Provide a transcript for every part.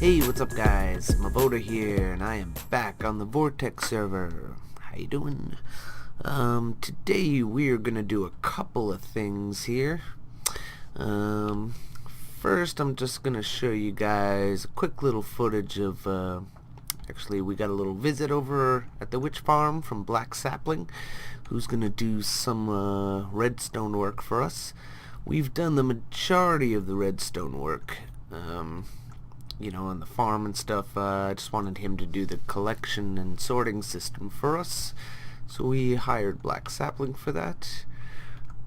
Hey, what's up guys? Mevoda here, and I am back on the Vortex Server. How you doing? Today we're gonna do a couple of things here. First I'm just gonna show you guys a quick little footage of, actually we got a little visit over at the witch farm from Black Sapling, who's gonna do some, redstone work for us. We've done the majority of the redstone work. You know, on the farm and stuff. I just wanted him to do the collection and sorting system for us, so we hired Black Sapling for that.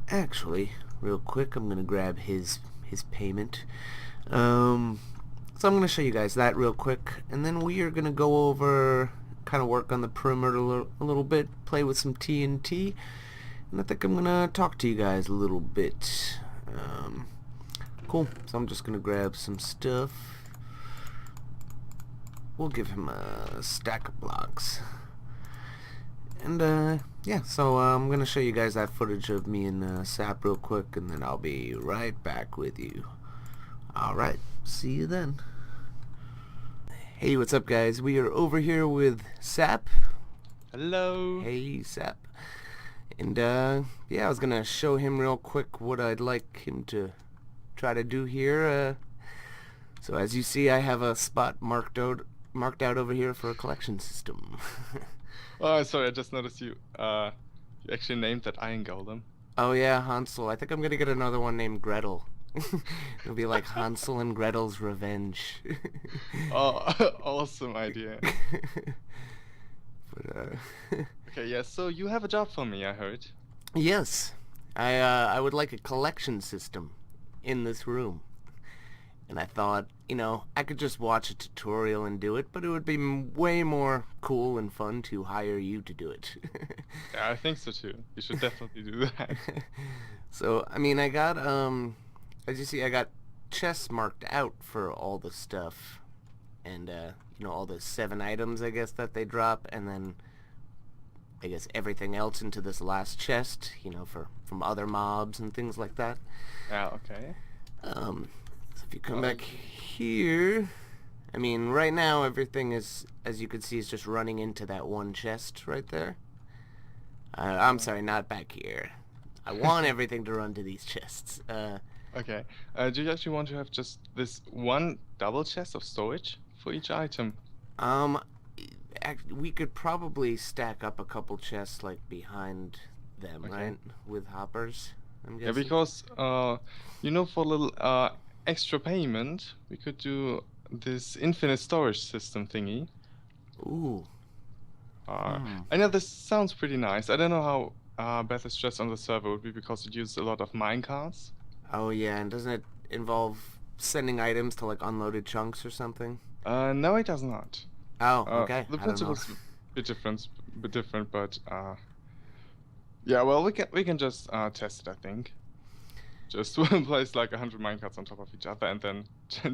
Actually, real quick, I'm gonna grab his payment. So I'm gonna show you guys that real quick, and then we are gonna go over, kind of work on the perimeter a little bit, play with some TNT, and I think I'm gonna talk to you guys a little bit. Cool. So I'm just gonna grab some stuff. We'll give him a stack of blocks. And yeah, so I'm gonna show you guys that footage of me and Sap real quick, and then I'll be right back with you. Alright, see you then. Hey, what's up guys? We are over here with Sap. Hello. Hey Sap. And yeah, I was gonna show him real quick what I'd like him to try to do here. So as you see, I have a spot marked out over here for a collection system. Oh, sorry, I just noticed you actually named that iron golem. Oh yeah, Hansel. I think I'm gonna get another one named Gretel. It'll be like Hansel and Gretel's Revenge. Oh, awesome idea. But Okay, yeah, so you have a job for me, I heard. yes, I would like a collection system in this room. And I thought, you know, I could just watch a tutorial and do it, but it would be way more cool and fun to hire you to do it. Yeah, I think so too. You should definitely do that. So, I mean, I got, as you see, I got chests marked out for all the stuff. And, you know, all the 7 items, I guess, that they drop, and then, I guess, everything else into this last chest, you know, from other mobs and things like that. Yeah, okay. So if you come back here, I mean, right now everything is, as you can see, is just running into that one chest right there. I'm sorry, not back here. I want everything to run to these chests. Okay. Do you actually want to have just this one double chest of storage for each item? We could probably stack up a couple chests like behind them, Okay. right? With hoppers, I'm Yeah, guessing. because you know, for a little extra payment, we could do this infinite storage system thingy. Ooh. I know this sounds pretty nice. I don't know how bad the stress on the server would be because it uses a lot of minecarts. Oh yeah, and doesn't it involve sending items to like unloaded chunks or something? No, it does not. Oh, okay. The I don't know. principle's a bit different, but yeah, well, we can just test it, I think. Just place like 100 minecarts on top of each other and then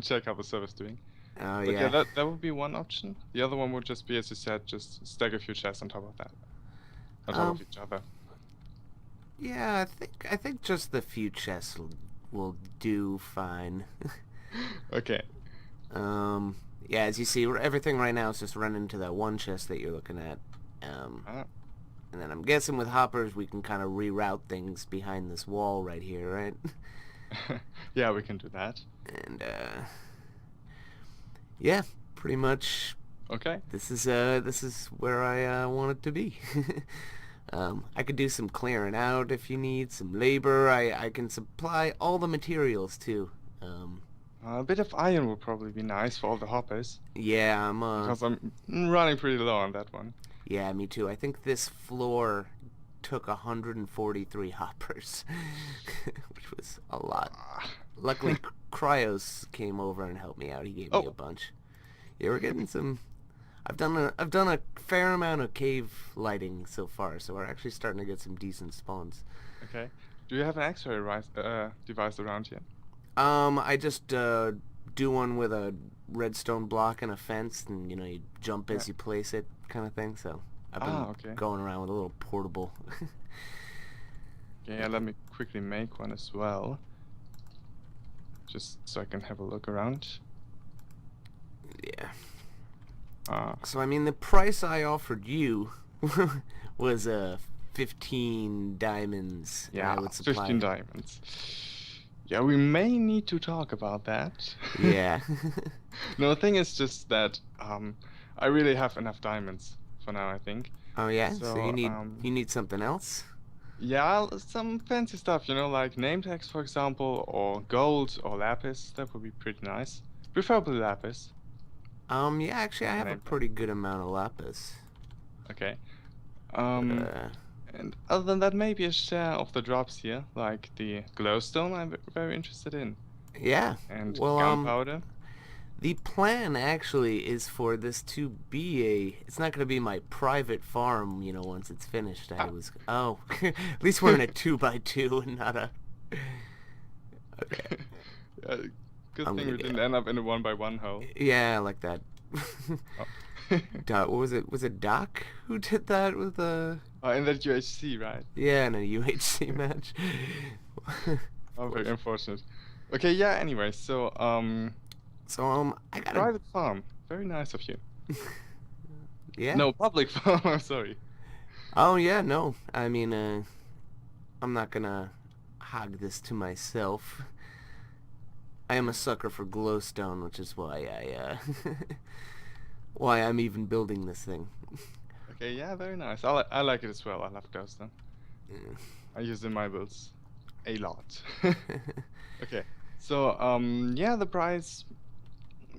check how the server's doing. Oh But yeah, yeah. that would be one option. The other one would just be, as you said, just stack a few chests on top of that, on top of each other. Yeah, I think just the few chests will do fine. Okay. Yeah, as you see, everything right now is just running to that one chest that you're looking at. And then I'm guessing with hoppers we can kind of reroute things behind this wall right here, right? Yeah, we can do that. And yeah, pretty much. Okay. This is where I want it to be. I could do some clearing out if you need some labor. I can supply all the materials too. A bit of iron would probably be nice for all the hoppers. Yeah, Because I'm running pretty low on that one. Yeah, me too. I think this floor took 143 hoppers, which was a lot. Luckily, Cryos came over and helped me out. He gave me a bunch. Yeah, we're getting some. I've done a fair amount of cave lighting so far, so we're actually starting to get some decent spawns. Okay. Do you have an X-ray device around here? I just do one with a redstone block and a fence, and you know you jump as you place it, kind of thing. So I've been going around with a little portable. Yeah, let me quickly make one as well. Just so I can have a look around. Yeah. Uh, So I mean, the price I offered you was 15 diamonds, and yeah, I would supply 15 it. diamonds. Yeah, we may need to talk about that. Yeah. No, the thing is just that I really have enough diamonds for now, I think. Oh yeah. So So you need something else? yeah, some fancy stuff, like name tags, for example, or gold or lapis. That would be pretty nice. Preferably lapis Yeah. Actually, I for have a name tag. pretty good amount of lapis. Okay. But Um, and other than that, maybe a share of the drops here, like the glowstone. I'm very interested in, yeah. and Well, gunpowder. the plan actually is for this to be a. It's not going to be my private farm, once it's finished. I Ah. was. Oh, at least we're in a 2x2 and not a. Okay. Yeah, good I'm thing gonna we get. didn't end up in a 1x1 hole. Yeah, like that. Oh. Doc, what was it? Was it Doc who did that with the? Oh, in that UHC, right? Yeah, in a UHC match. Oh, Of very course. unfortunate. Okay, yeah, anyway, so, So I gotta. private farm. Very nice of you. Yeah. No, public farm, I'm sorry. Oh yeah, no. I mean, I'm not gonna hog this to myself. I am a sucker for glowstone, which is why why I'm even building this thing. Okay, yeah, very nice. I like it as well. I love glowstone. I use it in my builds a lot. Okay, so, yeah, the price,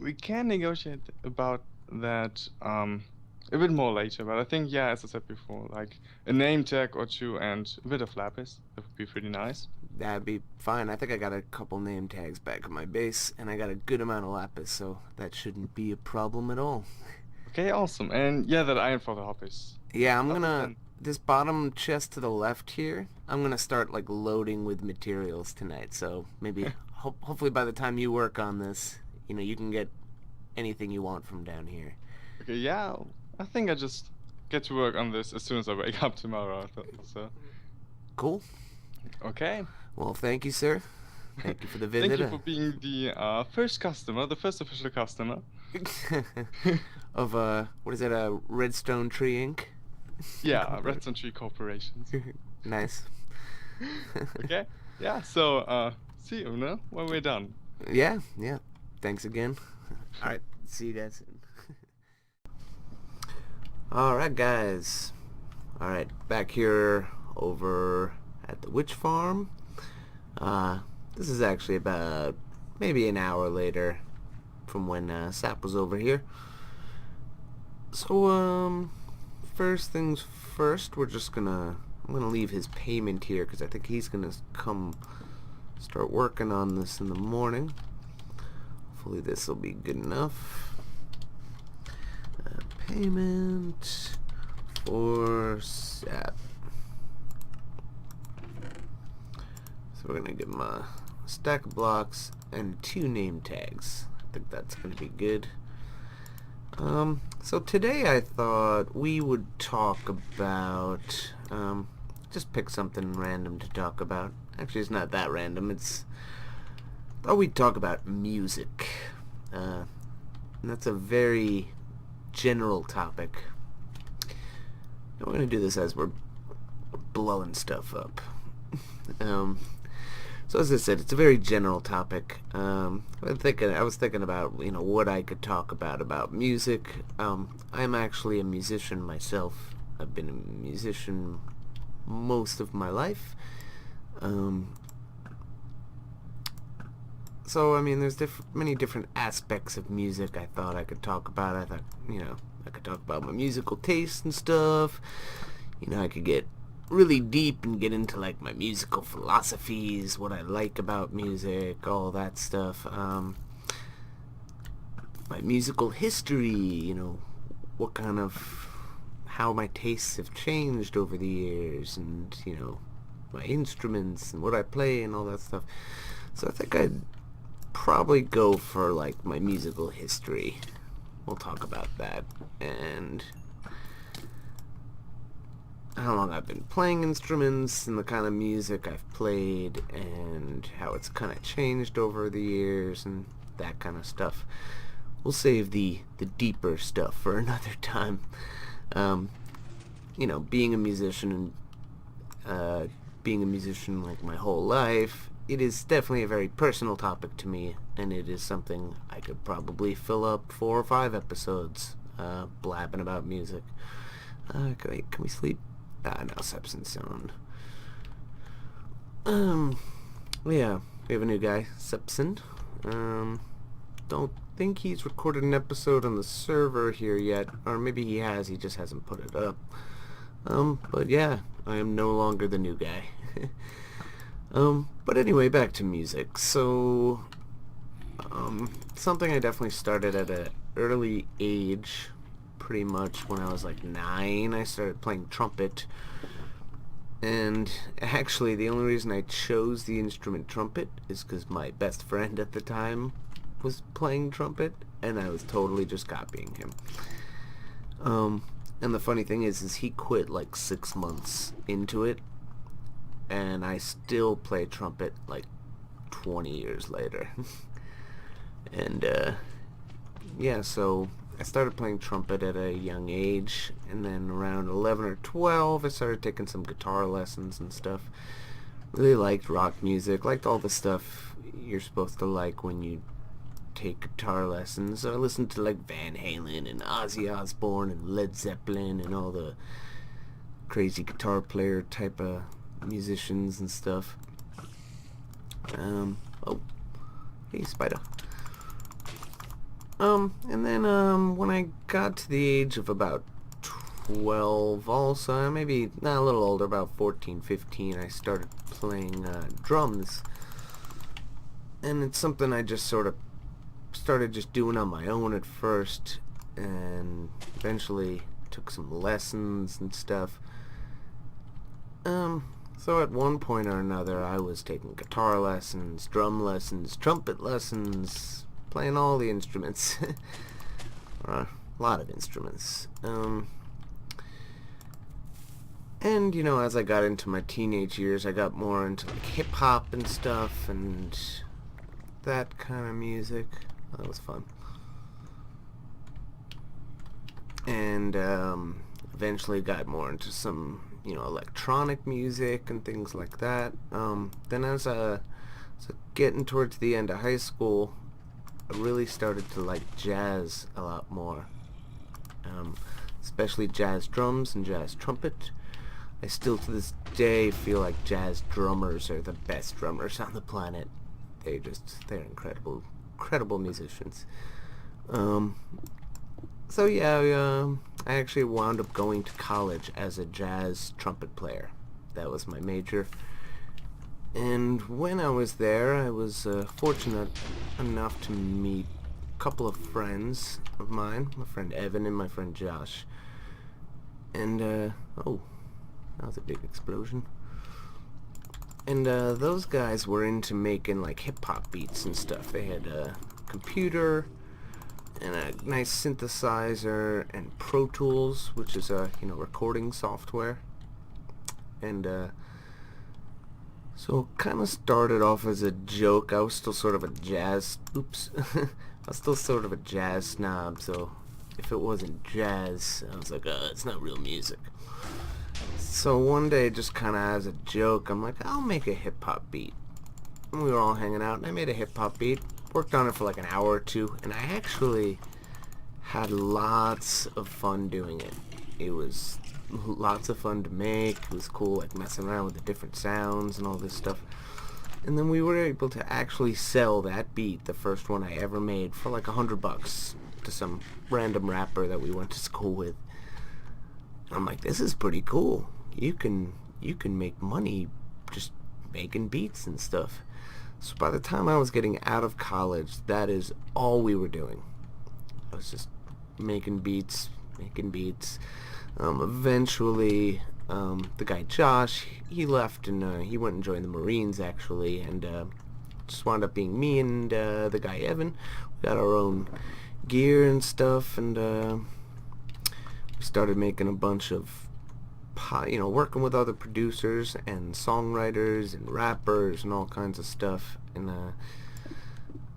we can negotiate about that, a bit more later, but I think, yeah, as I said before, like a name tag or two and a bit of lapis, that would be pretty nice. That'd be fine. I think I got a couple name tags back at my base, and I got a good amount of lapis, so that shouldn't be a problem at all. Okay, awesome. And yeah, that iron for the hobbies. Yeah, I'm Other gonna... than, This bottom chest to the left here, I'm gonna start, like, loading with materials tonight, so maybe... hopefully by the time you work on this, you can get anything you want from down here. okay, yeah, I think I just get to work on this as soon as I wake up tomorrow. So, Cool. okay. Well, thank you, sir. Thank you for the Thank visit. you for being the first customer, the first official customer. Of, what is it, Redstone Tree Inc.? Yeah, Redstone Tree Corporations. Nice. Okay, yeah, so, see you, no? When we're done. Yeah. Thanks again. Alright, see you guys soon. Alright, guys. Alright, back here over at the witch farm. This is actually about maybe an hour later from when Sap was over here. So, first things first, I'm gonna leave his payment here because I think he's gonna come start working on this in the morning. Hopefully this will be good enough. Payment for Sap. So we're gonna give him a stack of blocks and 2 name tags. I think that's gonna be good. So today I thought we would talk about, just pick something random to talk about. Actually, it's not that random. I thought we'd talk about music. And that's a very general topic. And we're going to do this as we're blowing stuff up. So as I said, it's a very general topic. I was thinking about what I could talk about music. I'm actually a musician myself. I've been a musician most of my life. So I mean, there's many different aspects of music I thought I could talk about. I thought I could talk about my musical taste and stuff. I could get really deep and get into like my musical philosophies, what I like about music, all that stuff. My musical history, how my tastes have changed over the years, and my instruments and what I play and all that stuff. So I think I'd probably go for like my musical history. We'll talk about that, and how long I've been playing instruments and the kind of music I've played and how it's kind of changed over the years and that kind of stuff. we'll save the deeper stuff for another time. You know, being a musician and being a musician like my whole life, it is definitely a very personal topic to me, and it is something I could probably fill up 4 or 5 episodes blabbing about music. Can we sleep? No, Sepson's on. Yeah, we have a new guy, Sepson. Don't think he's recorded an episode on the server here yet, or maybe he has, he just hasn't put it up. But yeah, I am no longer the new guy. But anyway, back to music. So, something I definitely started at an early age, pretty much when I was like 9, I started playing trumpet. And actually, the only reason I chose the instrument trumpet is because my best friend at the time was playing trumpet, and I was totally just copying him. And the funny thing is he quit like 6 months into it, and I still play trumpet like 20 years later. And yeah, so I started playing trumpet at a young age, and then around 11 or 12 I started taking some guitar lessons and stuff. Really liked rock music, liked all the stuff you're supposed to like when you take guitar lessons. So I listened to like Van Halen and Ozzy Osbourne and Led Zeppelin and all the crazy guitar player type of musicians and stuff. Oh, hey Spider. And then when I got to the age of about 12 also, maybe not a little older, about 14, 15, I started playing drums. And it's something I just sort of started just doing on my own at first, and eventually took some lessons and stuff. So at one point or another I was taking guitar lessons, drum lessons, trumpet lessons, playing all the instruments. A lot of instruments. And you know, as I got into my teenage years, I got more into like hip hop and stuff and that kind of music. That was fun. And eventually got more into some, you know, electronic music and things like that. Then as getting towards the end of high school, I really started to like jazz a lot more, especially jazz drums and jazz trumpet. I still to this day feel like jazz drummers are the best drummers on the planet. They're incredible musicians. So yeah, I actually wound up going to college as a jazz trumpet player. That was my major. And when I was there, I was fortunate enough to meet a couple of friends of mine, my friend Evan and my friend Josh. And, oh, that was a big explosion. And those guys were into making like hip-hop beats and stuff. They had a computer and a nice synthesizer and Pro Tools, which is a, you know, recording software. And so it kind of started off as a joke. I was still sort of a jazz, I was still sort of a jazz snob, so if it wasn't jazz, I was like, it's not real music. So one day, just kind of as a joke, I'm like, I'll make a hip-hop beat. And we were all hanging out, and I made a hip-hop beat, worked on it for like an hour or two, and I actually had lots of fun doing it. It was lots of fun to make. It was cool, like messing around with the different sounds and all this stuff. And then we were able to actually sell that beat, the first one I ever made, for like $100 to some random rapper that we went to school with. I'm like, this is pretty cool. You can make money just making beats and stuff. So by the time I was getting out of college, that is all we were doing. I was just making beats. Eventually, the guy Josh, he left and he went and joined the Marines actually, and just wound up being me and the guy Evan. We got our own gear and stuff, and we started making a bunch of, you know, working with other producers and songwriters and rappers and all kinds of stuff. And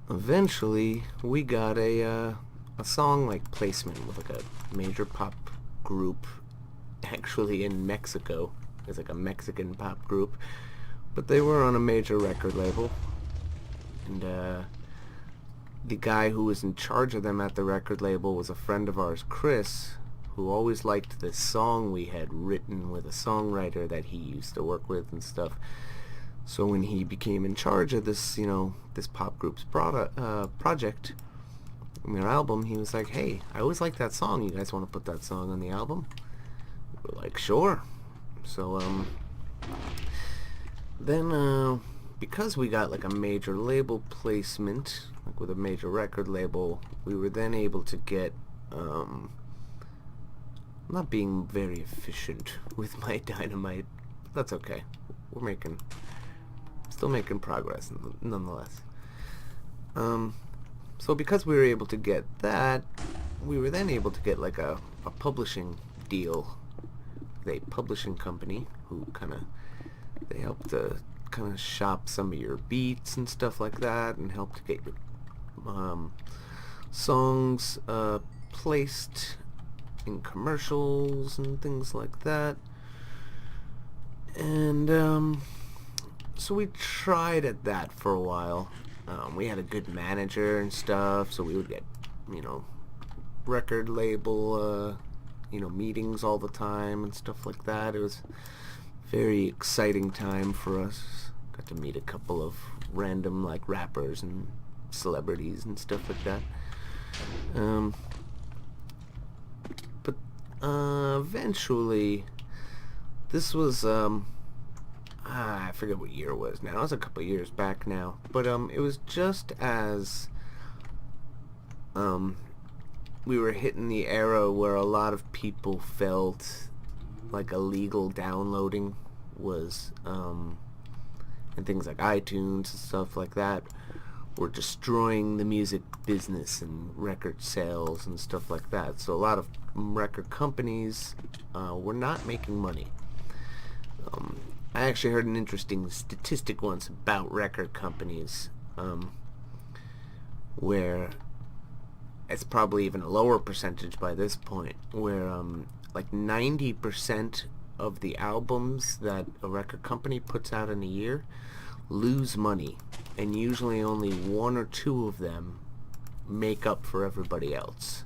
eventually we got a a song like placement with like a major pop group, actually in Mexico. It's like a Mexican pop group, but they were on a major record label, and the guy who was in charge of them at the record label was a friend of ours, Chris, who always liked this song we had written with a songwriter that he used to work with and stuff. So when he became in charge of this, this pop group's project, their album, he was like, "Hey, I always liked that song. You guys want to put that song on the album?" We're like, "Sure." So then because we got like a major label placement, like with a major record label, we were then able to get not being very efficient with my dynamite. That's okay. We're still making progress nonetheless. So because we were able to get that, we were then able to get like a publishing deal with a publishing company who they helped to kind of shop some of your beats and stuff like that, and help to get your songs placed in commercials and things like that. And so we tried at that for a while. We had a good manager and stuff, so we would get, record label, meetings all the time and stuff like that. It was a very exciting time for us. Got to meet a couple of random, like, rappers and celebrities and stuff like that. But eventually, this was, I forget what year it was now. It was a couple of years back now. But it was just as we were hitting the era where a lot of people felt like illegal downloading was, and things like iTunes and stuff like that were destroying the music business and record sales and stuff like that. So a lot of record companies were not making money. I actually heard an interesting statistic once about record companies, where it's probably even a lower percentage by this point, where like 90% of the albums that a record company puts out in a year lose money, and usually only one or two of them make up for everybody else.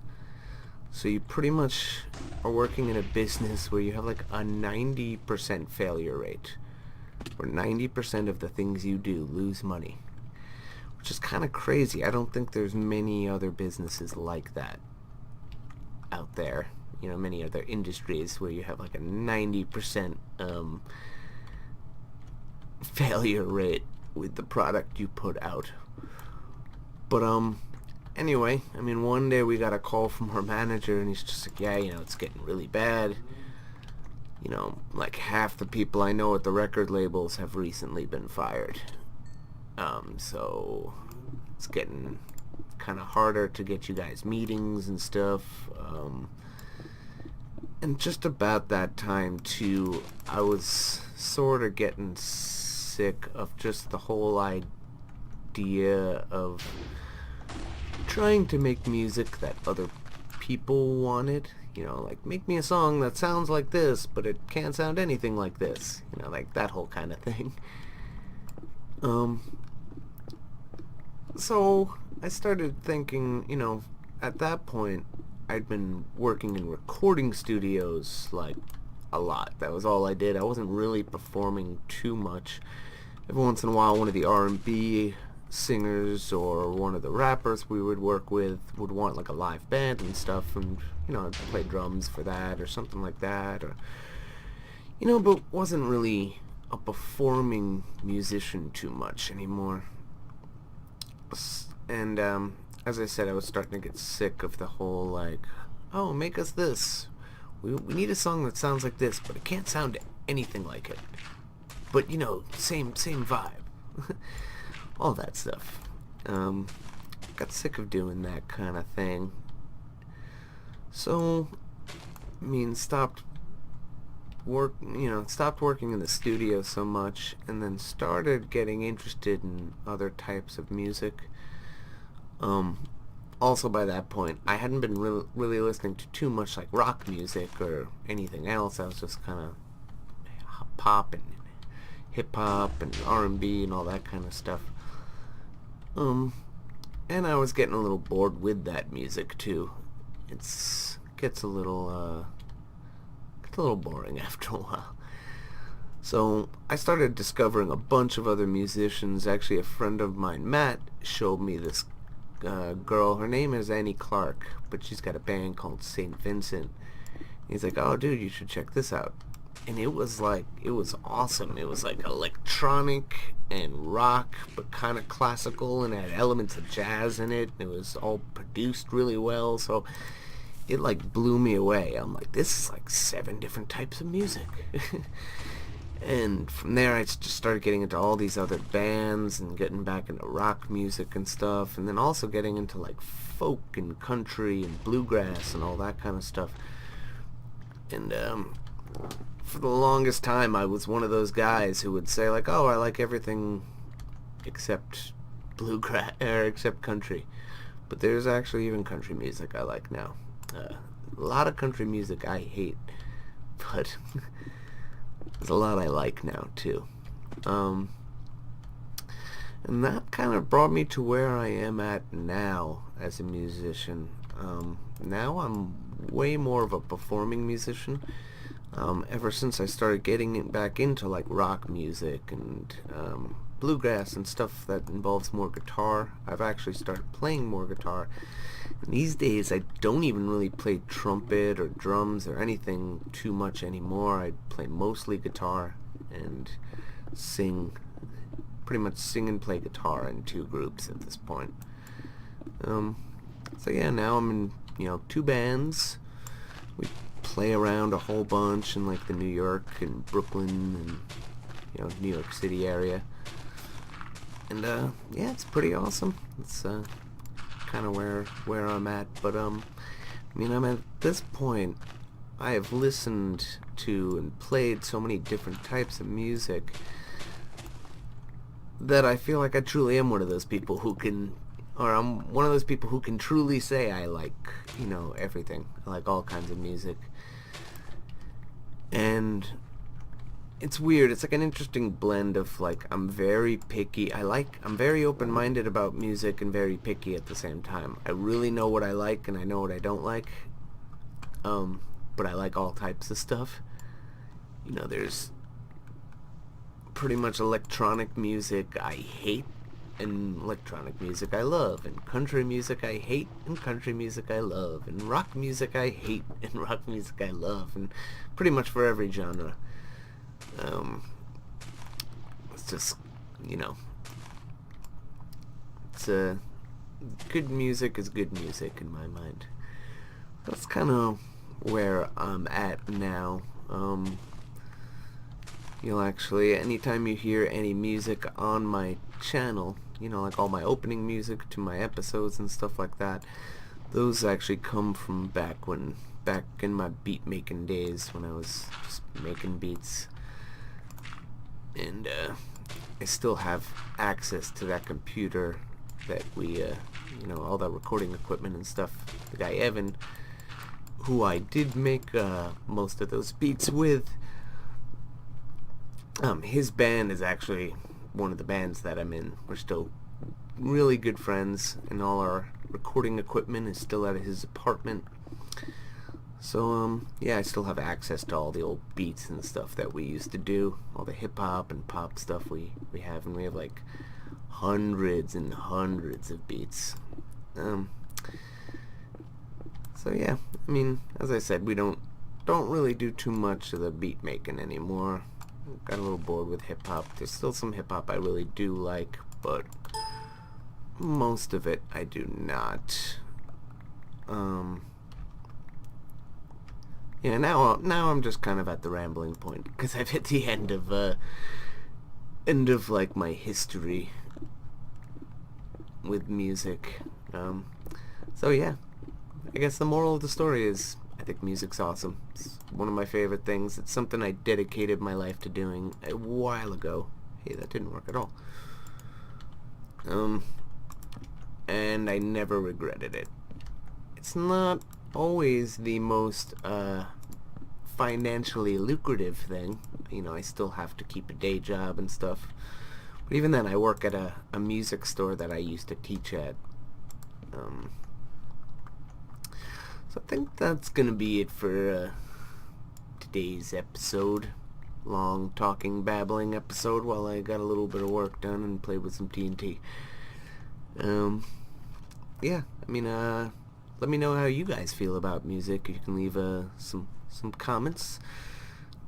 So you pretty much are working in a business where you have like a 90% failure rate, where 90% of the things you do lose money, which is kind of crazy. I don't think there's many other businesses like that out there. Many other industries where you have like a 90% failure rate with the product you put out. But anyway, one day we got a call from our manager, and he's just like, "Yeah, it's getting really bad. Like half the people I know at the record labels have recently been fired. So it's getting kind of harder to get you guys meetings and stuff." And just about that time too, I was sort of getting sick of just the whole idea of trying to make music that other people wanted. Like, make me a song that sounds like this, but it can't sound anything like this. Like that whole kind of thing. So I started thinking, at that point, I'd been working in recording studios, like, a lot. That was all I did. I wasn't really performing too much. Every once in a while, one of the R&B singers or one of the rappers we would work with would want like a live band and stuff, and I'd play drums for that or something like that, or but wasn't really a performing musician too much anymore. And as I said, I was starting to get sick of the whole like, "Oh, make us this. We need a song that sounds like this, but it can't sound anything like it. But same vibe." All that stuff. Got sick of doing that kind of thing. So, stopped working in the studio so much, and then started getting interested in other types of music. also by that point, I hadn't been really listening to too much like rock music or anything else. I was just kind of pop and hip hop and R&B and all that kind of stuff. And I was getting a little bored with that music too. Gets a little boring after a while. So I started discovering a bunch of other musicians. Actually, a friend of mine, Matt, showed me this girl. Her name is Annie Clark, but she's got a band called St. Vincent. He's like, "Oh, dude, you should check this out." And it was awesome. It was like electronic and rock, but kind of classical, and had elements of jazz in it. It was all produced really well, so it like blew me away. I'm like, this is like 7 different types of music. And from there, I just started getting into all these other bands and getting back into rock music and stuff, and then also getting into like folk and country and bluegrass and all that kind of stuff. And for the longest time, I was one of those guys who would say like, "Oh, I like everything except bluegrass or except country." But there's actually even country music I like now. A lot of country music I hate, but there's a lot I like now too. And that kind of brought me to where I am at now as a musician. Now I'm way more of a performing musician. Ever since I started getting back into like rock music and bluegrass and stuff that involves more guitar, I've actually started playing more guitar. And these days I don't even really play trumpet or drums or anything too much anymore. I play mostly guitar and pretty much sing and play guitar in 2 groups at this point. So yeah, now I'm in 2 bands. We play around a whole bunch in like the New York and Brooklyn and New York City area. And yeah, it's pretty awesome. It's kind of where I'm at. But I'm at this point, I have listened to and played so many different types of music that I feel like I truly am one of those people who can, or I'm one of those people who can truly say I like, everything. I like all kinds of music. And it's weird. It's like an interesting blend of like, I'm very picky. I'm very open-minded about music and very picky at the same time. I really know what I like and I know what I don't like. But I like all types of stuff. There's pretty much electronic music I hate and electronic music I love, and country music I hate and country music I love, and rock music I hate and rock music I love, and pretty much for every genre. It's just, it's good music is good music in my mind. That's kind of where I'm at now. You'll actually, anytime you hear any music on my channel, like all my opening music to my episodes and stuff like that, those actually come from back in my beat making days when I was just making beats. And I still have access to that computer that we, all that recording equipment and stuff. The guy Evan, who I did make most of those beats with, his band is actually one of the bands that I'm in. We're still really good friends, and all our recording equipment is still at his apartment. So, yeah, I still have access to all the old beats and stuff that we used to do, all the hip-hop and pop stuff we have, and we have, like, hundreds and hundreds of beats. So, yeah, as I said, we don't really do too much of the beat making anymore. Got a little bored with hip-hop. There's still some hip-hop I really do like, but most of it I do not. Yeah, now I'm just kind of at the rambling point, because I've hit the end of like my history with music. So yeah, I guess the moral of the story is I think music's awesome. It's one of my favorite things. It's something I dedicated my life to doing a while ago. Hey, that didn't work at all. and I never regretted it. It's not always the most financially lucrative thing. You know, I still have to keep a day job and stuff. But even then, I work at a music store that I used to teach at. So I think that's gonna be it for today's episode. Long talking, babbling episode while I got a little bit of work done and played with some TNT. Yeah, I mean, let me know how you guys feel about music. You can leave some comments.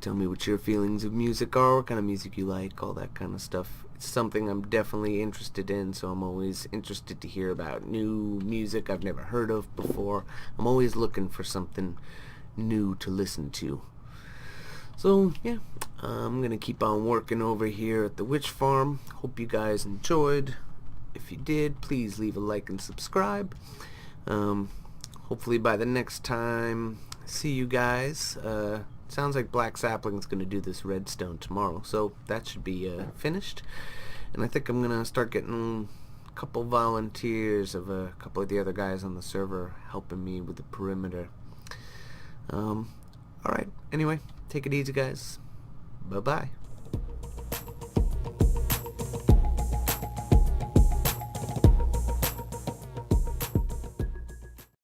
Tell me what your feelings of music are, what kind of music you like, all that kind of stuff. It's something I'm definitely interested in, so I'm always interested to hear about new music I've never heard of before. I'm always looking for something new to listen to. So, yeah, I'm going to keep on working over here at the witch farm. Hope you guys enjoyed. If you did, please leave a like and subscribe. Hopefully by the next time I see you guys, sounds like Black Sapling's going to do this redstone tomorrow, so that should be finished. And I think I'm going to start getting a couple volunteers of a couple of the other guys on the server helping me with the perimeter. Alright, anyway, take it easy, guys. Bye-bye.